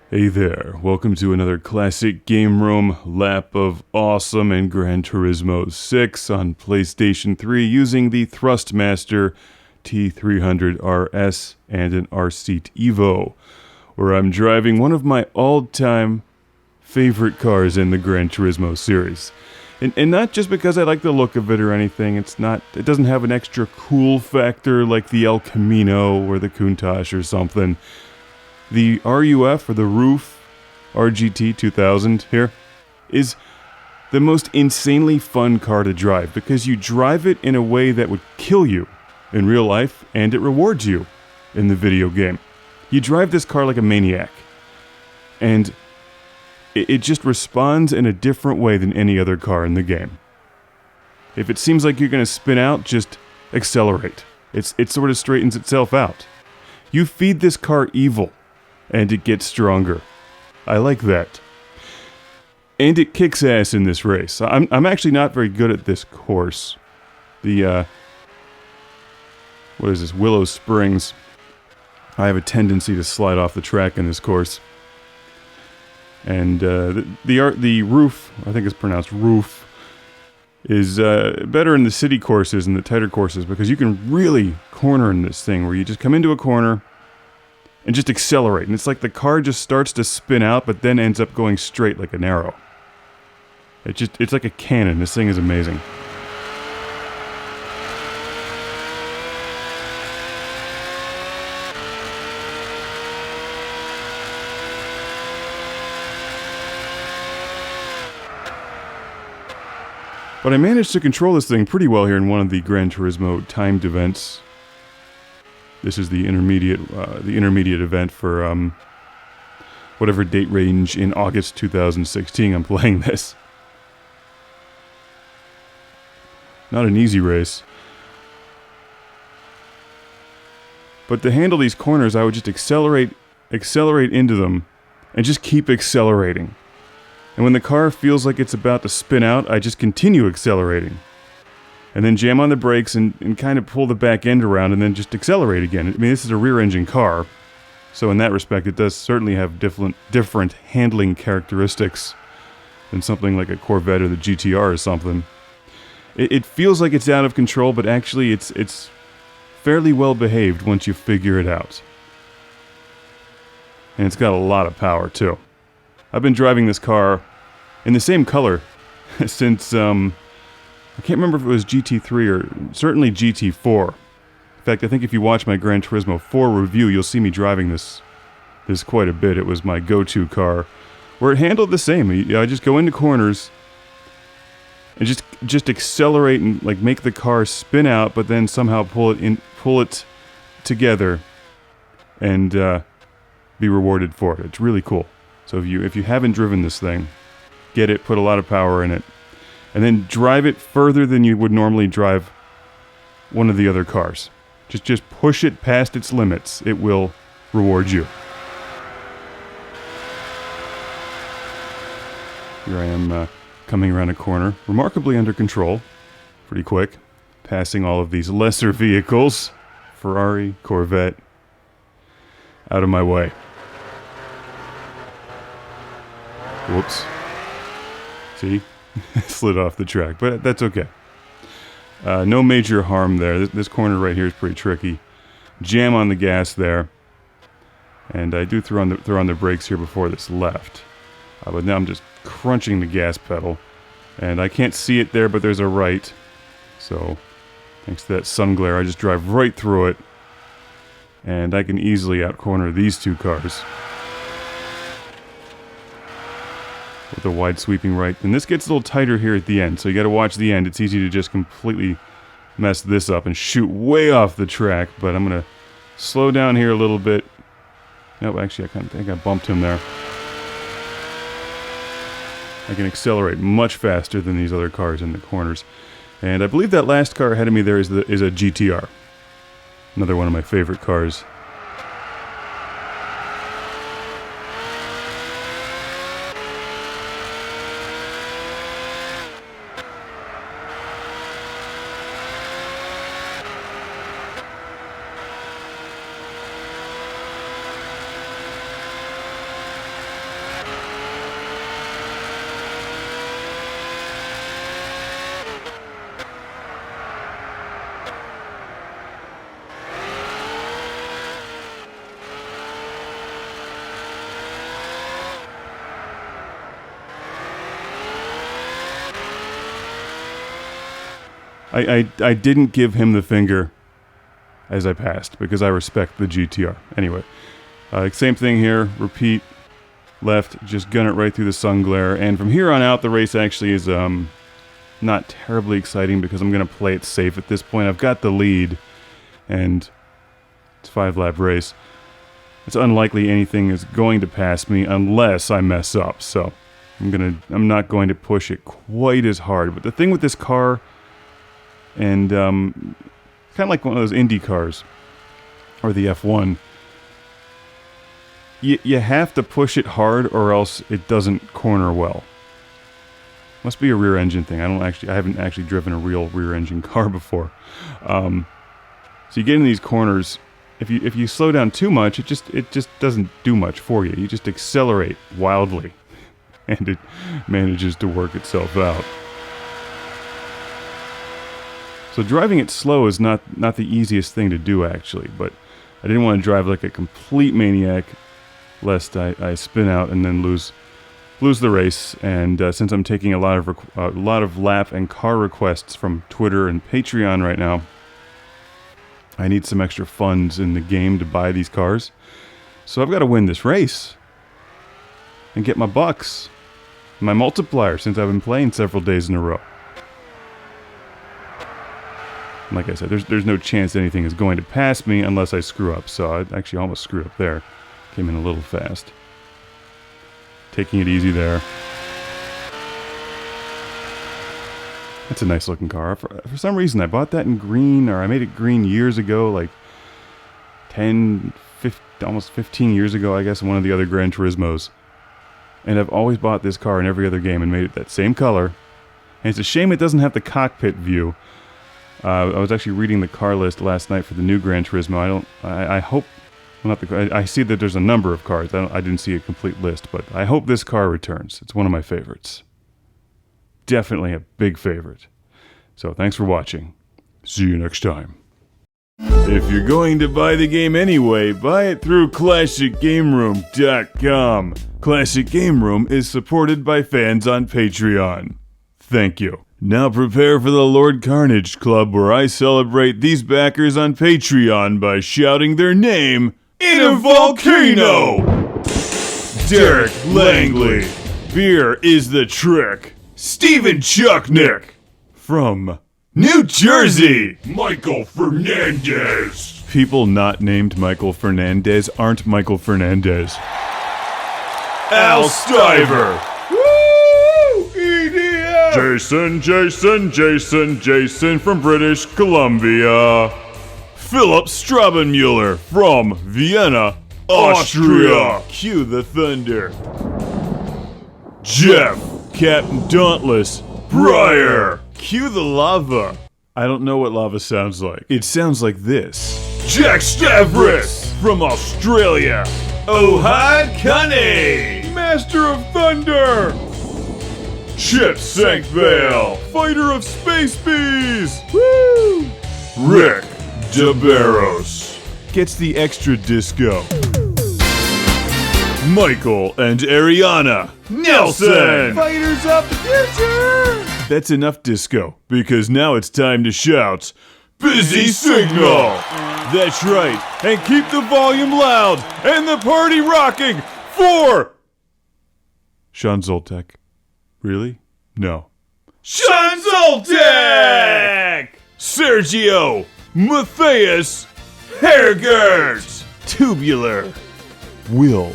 Hey there, welcome to another classic game room lap of awesome in Gran Turismo 6 on PlayStation 3 using the Thrustmaster T300RS and an Rseat Evo, where I'm driving one of my all-time favorite cars in the Gran Turismo series. And not just because I like the look of it or anything, it doesn't have an extra cool factor like the El Camino or the Countach or something. The RUF, or the RUF RGT 2000 here, is the most insanely fun car to drive because you drive it in a way that would kill you in real life and it rewards you in the video game. You drive this car like a maniac and it just responds in a different way than any other car in the game. If it seems like you're going to spin out, just accelerate. It sort of straightens itself out. You feed this car evil and it gets stronger. I like that. And it kicks ass in this race. I'm actually not very good at this course. The, what is this, Willow Springs. I have a tendency to slide off the track in this course. And the roof, I think it's pronounced roof, is better in the city courses and the tighter courses because you can really corner in this thing where you just come into a corner and just accelerate. And it's like the car just starts to spin out, but then ends up going straight like an arrow. It's like a cannon. This thing is amazing. But I managed to control this thing pretty well here in one of the Gran Turismo timed events. This is the intermediate event for whatever date range in August 2016 I'm playing this. Not an easy race. But to handle these corners, I would just accelerate into them, and just keep accelerating. And when the car feels like it's about to spin out, I just continue accelerating. And then jam on the brakes and kind of pull the back end around and then just accelerate again. I mean, this is a rear-engine car, so in that respect it does certainly have different handling characteristics than something like a Corvette or the GTR or something. It feels like it's out of control, but actually it's fairly well behaved once you figure it out. And it's got a lot of power, too. I've been driving this car in the same color since, I can't remember if it was GT3 or certainly GT4. In fact, I think if you watch my Gran Turismo 4 review, you'll see me driving this quite a bit. It was my go-to car, where it handled the same. I just go into corners and just accelerate and like make the car spin out, but then somehow pull it together and be rewarded for it. It's really cool. So if you haven't driven this thing, get it, put a lot of power in it, and then drive it further than you would normally drive one of the other cars. Just push it past its limits. It will reward you. Here I am coming around a corner, remarkably under control, pretty quick, passing all of these lesser vehicles, Ferrari, Corvette, out of my way. Whoops. See? Slid off the track, but that's okay. No major harm there. This corner right here is pretty tricky. Jam on the gas there. And I do throw on the brakes here before this left. But now I'm just crunching the gas pedal. And I can't see it there, but there's a right. So, thanks to that sun glare, I just drive right through it. And I can easily out-corner these two cars with a wide sweeping right. And this gets a little tighter here at the end, so you gotta watch the end. It's easy to just completely mess this up and shoot way off the track, but I'm gonna slow down here a little bit. No, actually I think I bumped him there. I can accelerate much faster than these other cars in the corners. And I believe that last car ahead of me there is a GTR. Another one of my favorite cars. I didn't give him the finger as I passed because I respect the GTR. Anyway, same thing here. Repeat, left, just gun it right through the sun glare. And from here on out, the race actually is not terribly exciting because I'm going to play it safe at this point. I've got the lead, and it's a 5-lap race. It's unlikely anything is going to pass me unless I mess up. So I'm not going to push it quite as hard. But the thing with this car, and kind of like one of those Indy cars or the F1, you have to push it hard or else it doesn't corner well. Must be a rear engine thing. I haven't actually driven a real rear engine car before. So you get in these corners. If you slow down too much, it just doesn't do much for you. You just accelerate wildly, and it manages to work itself out. So driving it slow is not the easiest thing to do, actually. But I didn't want to drive like a complete maniac, lest I spin out and then lose the race. And since I'm taking a lot of lap and car requests from Twitter and Patreon right now, I need some extra funds in the game to buy these cars. So I've got to win this race and get my bucks, my multiplier, since I've been playing several days in a row. And like I said, there's no chance anything is going to pass me unless I screw up. So I actually almost screwed up there. Came in a little fast. Taking it easy there. That's a nice looking car. For some reason, I bought that in green, or I made it green years ago, like 10, 15, almost 15 years ago, I guess, in one of the other Gran Turismos. And I've always bought this car in every other game and made it that same color. And it's a shame it doesn't have the cockpit view. I was actually reading the car list last night for the new Gran Turismo. I hope, well, I see that there's a number of cars. I didn't see a complete list, but I hope this car returns. It's one of my favorites. Definitely a big favorite. So thanks for watching. See you next time. If you're going to buy the game anyway, buy it through ClassicGameRoom.com. Classic Game Room is supported by fans on Patreon. Thank you. Now prepare for the Lord Carnage Club, where I celebrate these backers on Patreon by shouting their name in a volcano! Derek Langley. Beer is the trick. Steven Chucknick. From New Jersey. Michael Fernandez. People not named Michael Fernandez aren't Michael Fernandez. Al Stiver. Woo! EDM! Jason from British Columbia. Philip Strabenmuller from Vienna, Austria. Cue the thunder. Jeff, Captain Dauntless, Briar. Cue the lava. I don't know what lava sounds like. It sounds like this. Jack Stavris from Australia. Ohad Kane, Master of Thunder. Chip Sankvale, Fighter of Space Bees. Woo! Rick DeBarros gets the extra disco. Michael and Ariana Nelson, Fighters of the Future. That's enough disco, because now it's time to shout, Busy Signal! That's right, and keep the volume loud and the party rocking for Sean Zoltek. Really? No. Sean Zoltek! Sergio Matthias Hergert! Tubular. Will.